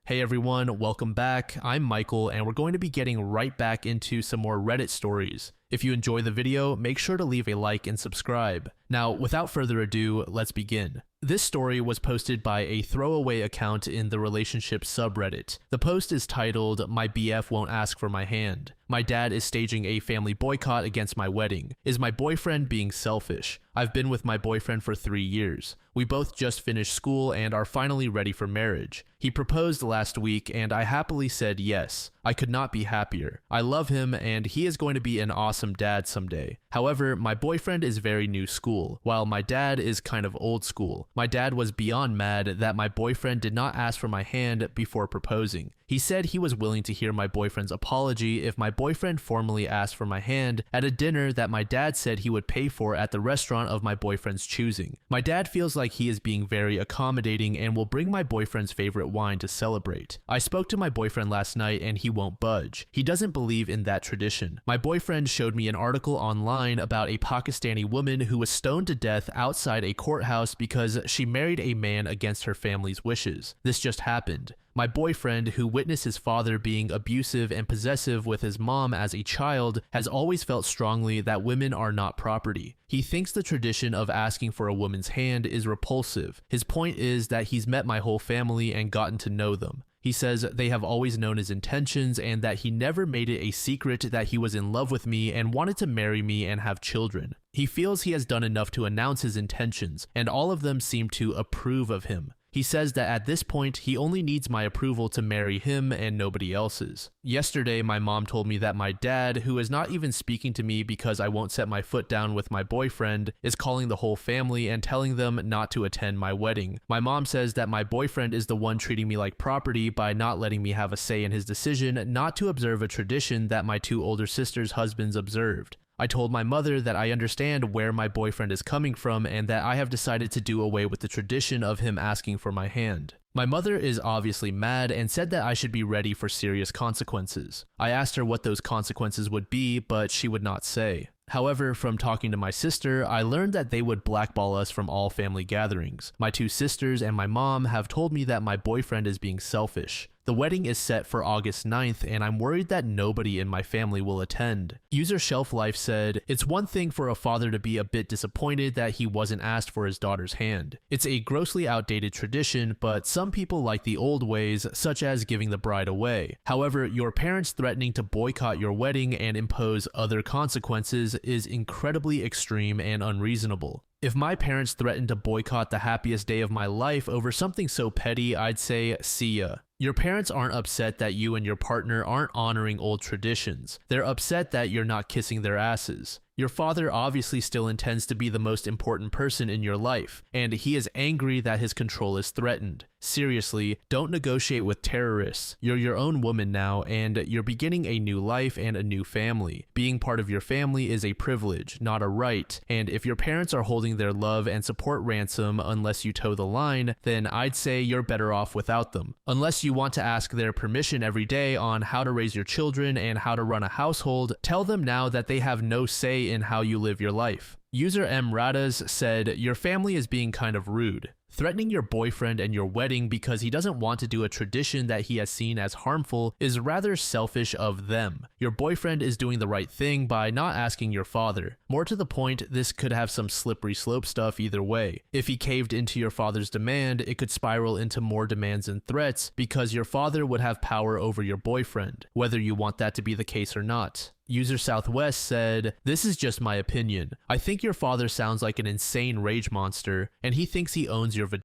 Hey everyone, welcome back. I'm Michael and we're going to be getting right back into some more Reddit stories. If you enjoy the video, make sure to leave a like and subscribe. Now, without further ado, let's begin. This story was posted by a throwaway account in the relationship subreddit. The post is titled, "My BF won't ask for my hand. My dad is staging a family boycott against my wedding. Is my boyfriend being selfish? I've been with my boyfriend for 3 years. We both just finished school and are finally ready for marriage. He proposed last week and I happily said yes. I could not be happier. I love him and he is going to be an awesome dad someday. However, my boyfriend is very new school, while my dad is kind of old school. My dad was beyond mad that my boyfriend did not ask for my hand before proposing. He said he was willing to hear my boyfriend's apology if my boyfriend formally asked for my hand at a dinner that my dad said he would pay for at the restaurant of my boyfriend's choosing. My dad feels like he is being very accommodating and will bring my boyfriend's favorite wine to celebrate. I spoke to my boyfriend last night and he won't budge. He doesn't believe in that tradition. My boyfriend showed me an article online about a Pakistani woman who was stoned to death outside a courthouse because she married a man against her family's wishes. This just happened. My boyfriend, who witnessed his father being abusive and possessive with his mom as a child, has always felt strongly that women are not property. He thinks the tradition of asking for a woman's hand is repulsive. His point is that he's met my whole family and gotten to know them. He says they have always known his intentions and that he never made it a secret that he was in love with me and wanted to marry me and have children. He feels he has done enough to announce his intentions, and all of them seem to approve of him. He says that at this point, he only needs my approval to marry him and nobody else's. Yesterday, my mom told me that my dad, who is not even speaking to me because I won't set my foot down with my boyfriend, is calling the whole family and telling them not to attend my wedding. My mom says that my boyfriend is the one treating me like property by not letting me have a say in his decision not to observe a tradition that my 2 older sisters' husbands observed. I told my mother that I understand where my boyfriend is coming from and that I have decided to do away with the tradition of him asking for my hand. My mother is obviously mad and said that I should be ready for serious consequences. I asked her what those consequences would be, but she would not say. However, from talking to my sister, I learned that they would blackball us from all family gatherings. My 2 sisters and my mom have told me that my boyfriend is being selfish. The wedding is set for August 9th, and I'm worried that nobody in my family will attend. User Shelf Life said, "It's one thing for a father to be a bit disappointed that he wasn't asked for his daughter's hand. It's a grossly outdated tradition, but some people like the old ways, such as giving the bride away. However, your parents threatening to boycott your wedding and impose other consequences is incredibly extreme and unreasonable. If my parents threatened to boycott the happiest day of my life over something so petty, I'd say, see ya. Your parents aren't upset that you and your partner aren't honoring old traditions. They're upset that you're not kissing their asses. Your father obviously still intends to be the most important person in your life, and he is angry that his control is threatened. Seriously, don't negotiate with terrorists. You're your own woman now, and you're beginning a new life and a new family. Being part of your family is a privilege, not a right, and if your parents are holding their love and support ransom unless you toe the line, then I'd say you're better off without them. Unless you want to ask their permission every day on how to raise your children and how to run a household, tell them now that they have no say in how you live your life." User M. Radas said, "Your family is being kind of rude. Threatening your boyfriend and your wedding because he doesn't want to do a tradition that he has seen as harmful is rather selfish of them. Your boyfriend is doing the right thing by not asking your father. More to the point, this could have some slippery slope stuff either way. If he caved into your father's demand, it could spiral into more demands and threats because your father would have power over your boyfriend, whether you want that to be the case or not." User Southwest said, "This is just my opinion. I think your father sounds like an insane rage monster, and he thinks he owns your vagina.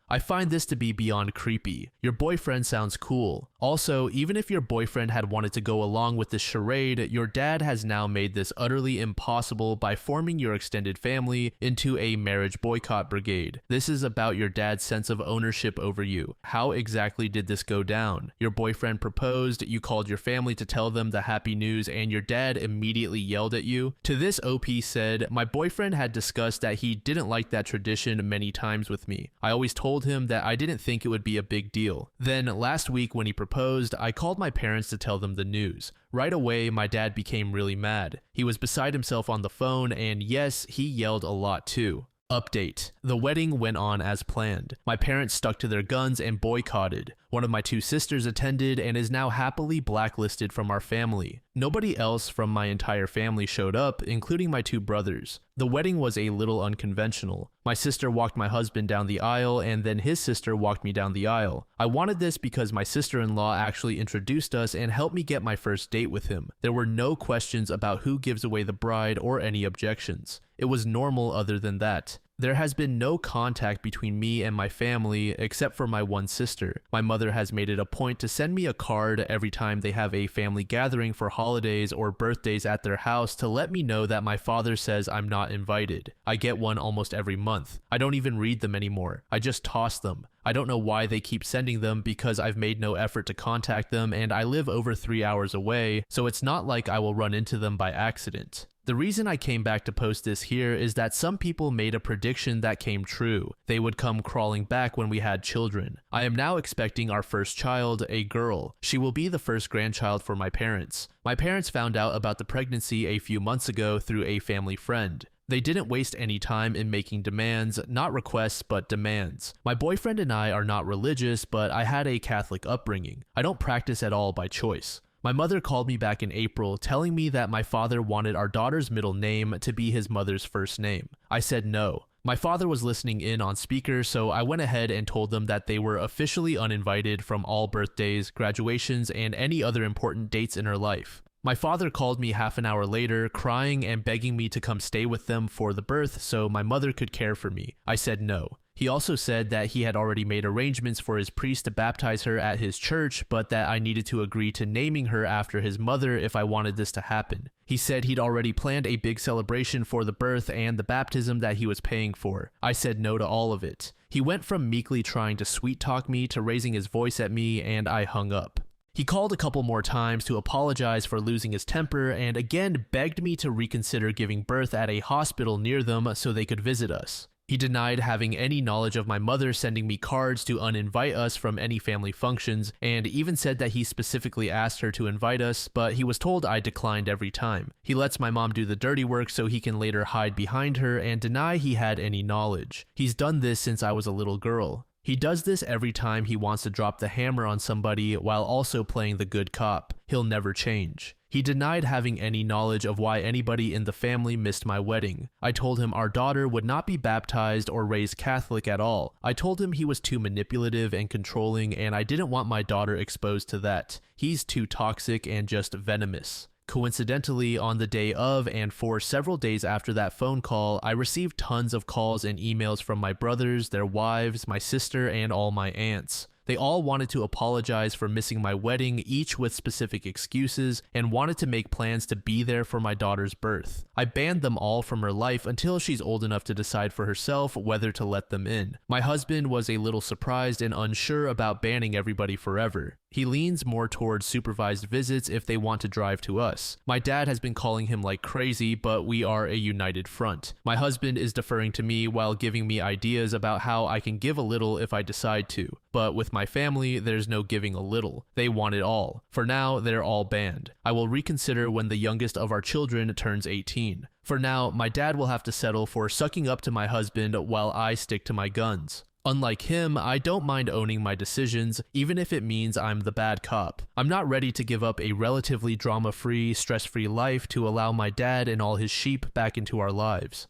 I find this to be beyond creepy. Your boyfriend sounds cool. Also, even if your boyfriend had wanted to go along with this charade, your dad has now made this utterly impossible by forming your extended family into a marriage boycott brigade. This is about your dad's sense of ownership over you. How exactly did this go down? Your boyfriend proposed, you called your family to tell them the happy news, and your dad immediately yelled at you?" To this, OP said, "My boyfriend had discussed that he didn't like that tradition many times with me. I always told him that I didn't think it would be a big deal. Then last week when he proposed, I called my parents to tell them the news. Right away, my dad became really mad. He was beside himself on the phone, and yes, he yelled a lot too. Update. The wedding went on as planned. My parents stuck to their guns and boycotted. One of my two sisters attended and is now happily blacklisted from our family. Nobody else from my entire family showed up, including my two brothers. The wedding was a little unconventional. My sister walked my husband down the aisle and then his sister walked me down the aisle. I wanted this because my sister-in-law actually introduced us and helped me get my first date with him. There were no questions about who gives away the bride or any objections. It was normal other than that. There has been no contact between me and my family except for my one sister. My mother has made it a point to send me a card every time they have a family gathering for holidays or birthdays at their house to let me know that my father says I'm not invited. I get one almost every month. I don't even read them anymore. I just toss them. I don't know why they keep sending them because I've made no effort to contact them and I live over 3 hours away, so it's not like I will run into them by accident. The reason I came back to post this here is that some people made a prediction that came true. They would come crawling back when we had children. I am now expecting our first child, a girl. She will be the first grandchild for my parents. My parents found out about the pregnancy a few months ago through a family friend. They didn't waste any time in making demands, not requests, but demands. My boyfriend and I are not religious, but I had a Catholic upbringing. I don't practice at all by choice. My mother called me back in April telling me that my father wanted our daughter's middle name to be his mother's first name. I said no. My father was listening in on speaker, so I went ahead and told them that they were officially uninvited from all birthdays, graduations, and any other important dates in her life. My father called me half an hour later, crying and begging me to come stay with them for the birth so my mother could care for me. I said no. He also said that he had already made arrangements for his priest to baptize her at his church, but that I needed to agree to naming her after his mother if I wanted this to happen. He said he'd already planned a big celebration for the birth and the baptism that he was paying for. I said no to all of it. He went from meekly trying to sweet-talk me to raising his voice at me, and I hung up. He called a couple more times to apologize for losing his temper and again begged me to reconsider giving birth at a hospital near them so they could visit us. He denied having any knowledge of my mother sending me cards to uninvite us from any family functions, and even said that he specifically asked her to invite us, but he was told I declined every time. He lets my mom do the dirty work so he can later hide behind her and deny he had any knowledge. He's done this since I was a little girl. He does this every time he wants to drop the hammer on somebody while also playing the good cop. He'll never change. He denied having any knowledge of why anybody in the family missed my wedding. I told him our daughter would not be baptized or raised Catholic at all. I told him he was too manipulative and controlling and I didn't want my daughter exposed to that. He's too toxic and just venomous. Coincidentally, on the day of and for several days after that phone call, I received tons of calls and emails from my brothers, their wives, my sister, and all my aunts. They all wanted to apologize for missing my wedding, each with specific excuses, and wanted to make plans to be there for my daughter's birth. I banned them all from her life until she's old enough to decide for herself whether to let them in. My husband was a little surprised and unsure about banning everybody forever. He leans more towards supervised visits if they want to drive to us. My dad has been calling him like crazy, but we are a united front. My husband is deferring to me while giving me ideas about how I can give a little if I decide to. But with my family, there's no giving a little. They want it all. For now, they're all banned. I will reconsider when the youngest of our children turns 18. For now, my dad will have to settle for sucking up to my husband while I stick to my guns. Unlike him, I don't mind owning my decisions, even if it means I'm the bad cop. I'm not ready to give up a relatively drama-free, stress-free life to allow my dad and all his sheep back into our lives.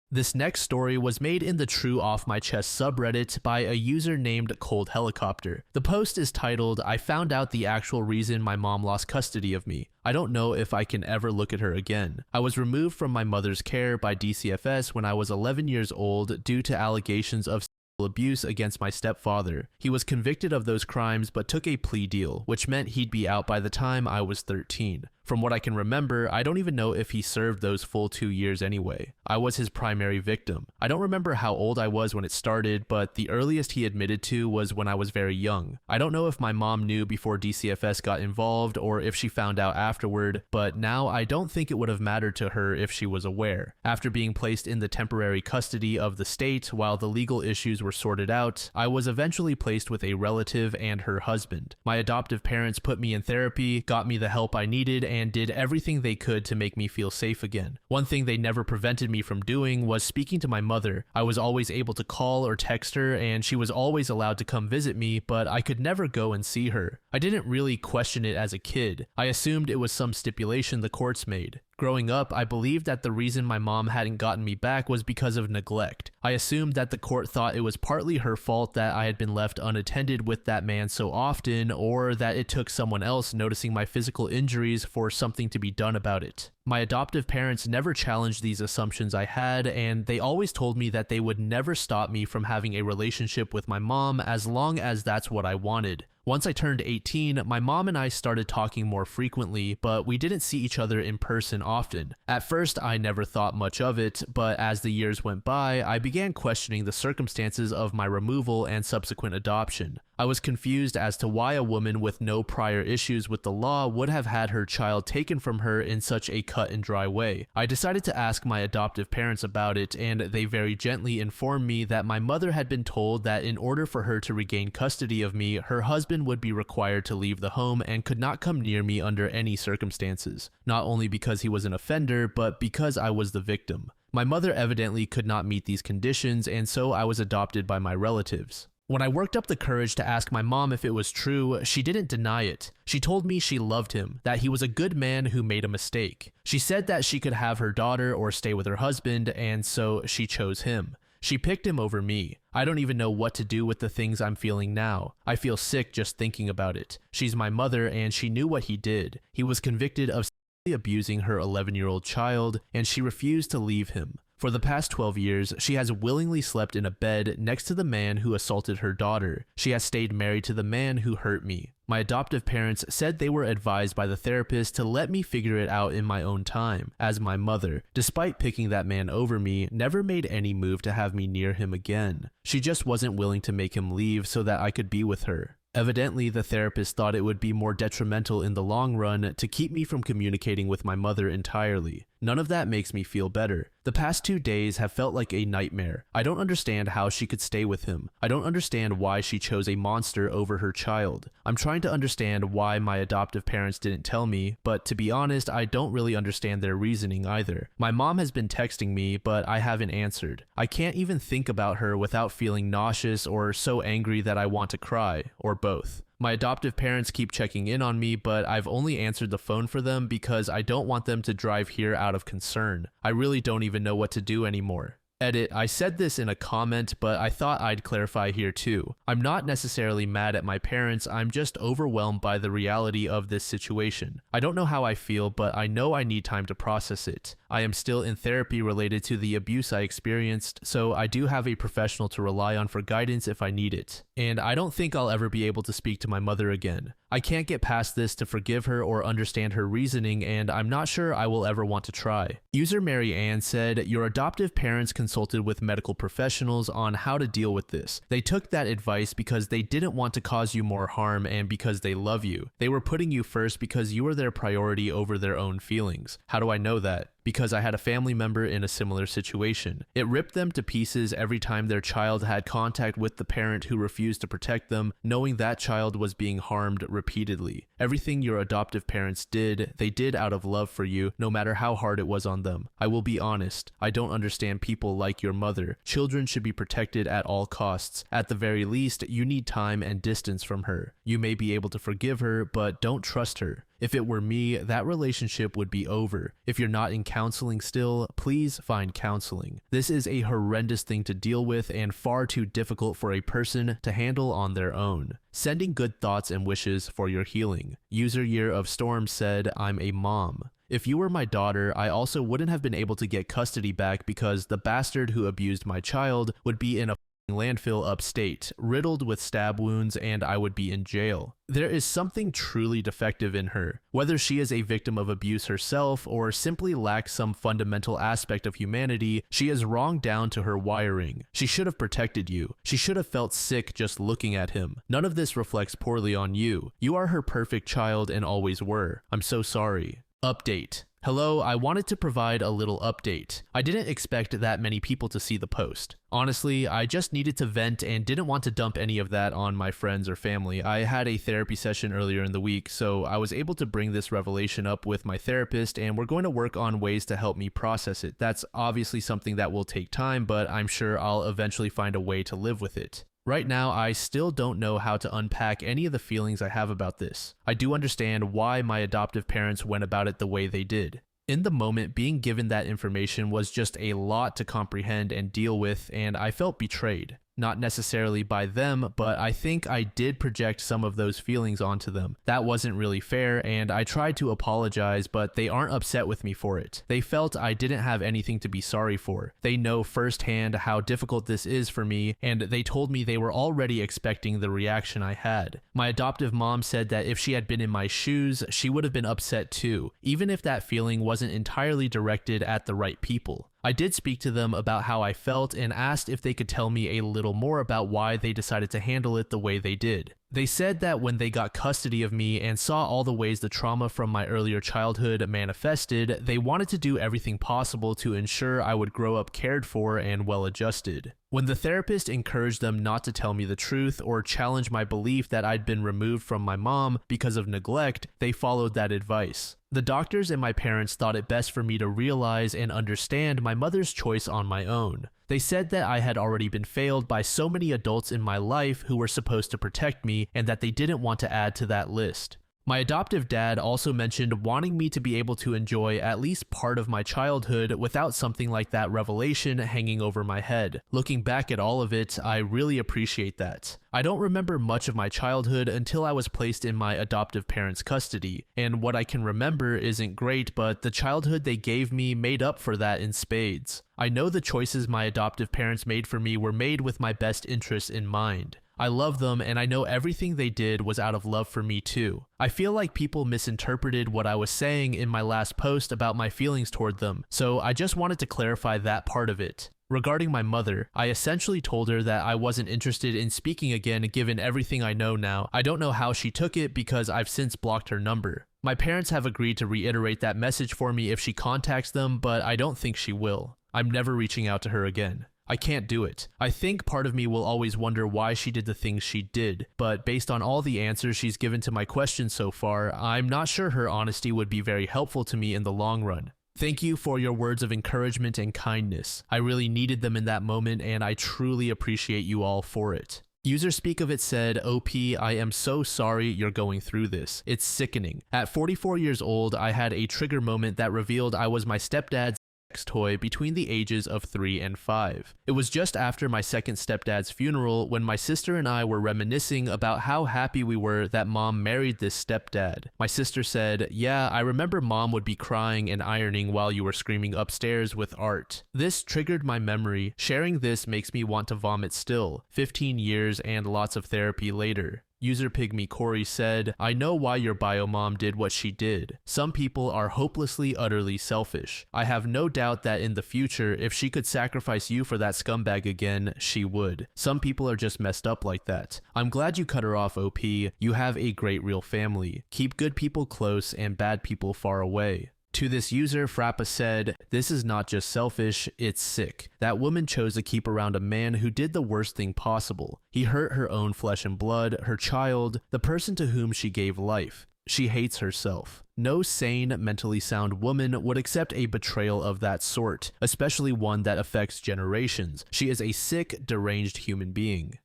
This next story was made in the True Off My Chest subreddit by a user named Cold Helicopter. The post is titled, "I found out the actual reason my mom lost custody of me. I don't know if I can ever look at her again. I was removed from my mother's care by DCFS when I was 11 years old due to allegations of abuse against my stepfather. He was convicted of those crimes but took a plea deal, which meant he'd be out by the time I was 13. From what I can remember, I don't even know if he served those full 2 years anyway. I was his primary victim. I don't remember how old I was when it started, but the earliest he admitted to was when I was very young. I don't know if my mom knew before DCFS got involved or if she found out afterward, but now I don't think it would have mattered to her if she was aware. After being placed in the temporary custody of the state while the legal issues were sorted out, I was eventually placed with a relative and her husband. My adoptive parents put me in therapy, got me the help I needed, and did everything they could to make me feel safe again. One thing they never prevented me from doing was speaking to my mother. I was always able to call or text her, and she was always allowed to come visit me, but I could never go and see her. I didn't really question it as a kid. I assumed it was some stipulation the courts made. Growing up, I believed that the reason my mom hadn't gotten me back was because of neglect. I assumed that the court thought it was partly her fault that I had been left unattended with that man so often, or that it took someone else noticing my physical injuries for something to be done about it. My adoptive parents never challenged these assumptions I had, and they always told me that they would never stop me from having a relationship with my mom as long as that's what I wanted. Once I turned 18, my mom and I started talking more frequently, but we didn't see each other in person often. At first, I never thought much of it, but as the years went by, I began questioning the circumstances of my removal and subsequent adoption. I was confused as to why a woman with no prior issues with the law would have had her child taken from her in such a cut and dry way. I decided to ask my adoptive parents about it, and they very gently informed me that my mother had been told that in order for her to regain custody of me, her husband would be required to leave the home and could not come near me under any circumstances, not only because he was an offender, but because I was the victim. My mother evidently could not meet these conditions, and so I was adopted by my relatives. When I worked up the courage to ask my mom if it was true, she didn't deny it. She told me she loved him, that he was a good man who made a mistake. She said that she could have her daughter or stay with her husband, and so she chose him. She picked him over me. I don't even know what to do with the things I'm feeling now. I feel sick just thinking about it. She's my mother, and she knew what he did. He was convicted of sexually abusing her 11-year-old child, and she refused to leave him. For the past 12 years, she has willingly slept in a bed next to the man who assaulted her daughter. She has stayed married to the man who hurt me. My adoptive parents said they were advised by the therapist to let me figure it out in my own time, as my mother, despite picking that man over me, never made any move to have me near him again. She just wasn't willing to make him leave so that I could be with her. Evidently, the therapist thought it would be more detrimental in the long run to keep me from communicating with my mother entirely. None of that makes me feel better. The past 2 days have felt like a nightmare. I don't understand how she could stay with him. I don't understand why she chose a monster over her child. I'm trying to understand why my adoptive parents didn't tell me, but to be honest, I don't really understand their reasoning either. My mom has been texting me, but I haven't answered. I can't even think about her without feeling nauseous or so angry that I want to cry, or both. My adoptive parents keep checking in on me, but I've only answered the phone for them because I don't want them to drive here out of concern. I really don't even know what to do anymore. Edit, I said this in a comment, but I thought I'd clarify here too. I'm not necessarily mad at my parents, I'm just overwhelmed by the reality of this situation. I don't know how I feel, but I know I need time to process it. I am still in therapy related to the abuse I experienced, so I do have a professional to rely on for guidance if I need it. And I don't think I'll ever be able to speak to my mother again. I can't get past this to forgive her or understand her reasoning, and I'm not sure I will ever want to try. User Mary Ann said, your adoptive parents consulted with medical professionals on how to deal with this. They took that advice because they didn't want to cause you more harm and because they love you. They were putting you first because you were their priority over their own feelings. How do I know that? Because I had a family member in a similar situation. It ripped them to pieces every time their child had contact with the parent who refused to protect them, knowing that child was being harmed repeatedly. Everything your adoptive parents did, they did out of love for you, no matter how hard it was on them. I will be honest, I don't understand people like your mother. Children should be protected at all costs. At the very least, you need time and distance from her. You may be able to forgive her, but don't trust her. If it were me, that relationship would be over. If you're not in counseling still, please find counseling. This is a horrendous thing to deal with and far too difficult for a person to handle on their own. Sending good thoughts and wishes for your healing. User Year of Storm said, I'm a mom. If you were my daughter, I also wouldn't have been able to get custody back because the bastard who abused my child would be in a landfill upstate, riddled with stab wounds, and I would be in jail. There is something truly defective in her. Whether she is a victim of abuse herself or simply lacks some fundamental aspect of humanity, she is wrong down to her wiring. She should have protected you. She should have felt sick just looking at him. None of this reflects poorly on you. You are her perfect child and always were. I'm so sorry. Update. Hello, I wanted to provide a little update. I didn't expect that many people to see the post. Honestly, I just needed to vent and didn't want to dump any of that on my friends or family. I had a therapy session earlier in the week, so I was able to bring this revelation up with my therapist, and we're going to work on ways to help me process it. That's obviously something that will take time, but I'm sure I'll eventually find a way to live with it. Right now, I still don't know how to unpack any of the feelings I have about this. I do understand why my adoptive parents went about it the way they did. In the moment, being given that information was just a lot to comprehend and deal with, and I felt betrayed. Not necessarily by them, but I think I did project some of those feelings onto them. That wasn't really fair, and I tried to apologize, but they aren't upset with me for it. They felt I didn't have anything to be sorry for. They know firsthand how difficult this is for me, and they told me they were already expecting the reaction I had. My adoptive mom said that if she had been in my shoes, she would have been upset too, even if that feeling wasn't entirely directed at the right people. I did speak to them about how I felt and asked if they could tell me a little more about why they decided to handle it the way they did. They said that when they got custody of me and saw all the ways the trauma from my earlier childhood manifested, they wanted to do everything possible to ensure I would grow up cared for and well-adjusted. When the therapist encouraged them not to tell me the truth or challenge my belief that I'd been removed from my mom because of neglect, they followed that advice. The doctors and my parents thought it best for me to realize and understand my mother's choice on my own. They said that I had already been failed by so many adults in my life who were supposed to protect me and that they didn't want to add to that list. My adoptive dad also mentioned wanting me to be able to enjoy at least part of my childhood without something like that revelation hanging over my head. Looking back at all of it, I really appreciate that. I don't remember much of my childhood until I was placed in my adoptive parents' custody, and what I can remember isn't great, but the childhood they gave me made up for that in spades. I know the choices my adoptive parents made for me were made with my best interests in mind. I love them, and I know everything they did was out of love for me too. I feel like people misinterpreted what I was saying in my last post about my feelings toward them, so I just wanted to clarify that part of it. Regarding my mother, I essentially told her that I wasn't interested in speaking again given everything I know now. I don't know how she took it because I've since blocked her number. My parents have agreed to reiterate that message for me if she contacts them, but I don't think she will. I'm never reaching out to her again. I can't do it. I think part of me will always wonder why she did the things she did, but based on all the answers she's given to my questions so far, I'm not sure her honesty would be very helpful to me in the long run. Thank you for your words of encouragement and kindness. I really needed them in that moment, and I truly appreciate you all for it. User Speak of It said, OP, I am so sorry you're going through this. It's sickening. At 44 years old, I had a trigger moment that revealed I was my stepdad's toy between the ages of 3 and 5. It was just after my second stepdad's funeral when my sister and I were reminiscing about how happy we were that mom married this stepdad. My sister said, yeah, I remember mom would be crying and ironing while you were screaming upstairs with Art. This triggered my memory. Sharing this makes me want to vomit still, 15 years and lots of therapy later. User Pygmy Corey said, I know why your bio mom did what she did. Some people are hopelessly, utterly selfish. I have no doubt that in the future, if she could sacrifice you for that scumbag again, she would. Some people are just messed up like that. I'm glad you cut her off, OP. You have a great real family. Keep good people close and bad people far away. To this user, Frappa said, this is not just selfish, it's sick. That woman chose to keep around a man who did the worst thing possible. He hurt her own flesh and blood, her child, the person to whom she gave life. She hates herself. No sane, mentally sound woman would accept a betrayal of that sort, especially one that affects generations. She is a sick, deranged human being.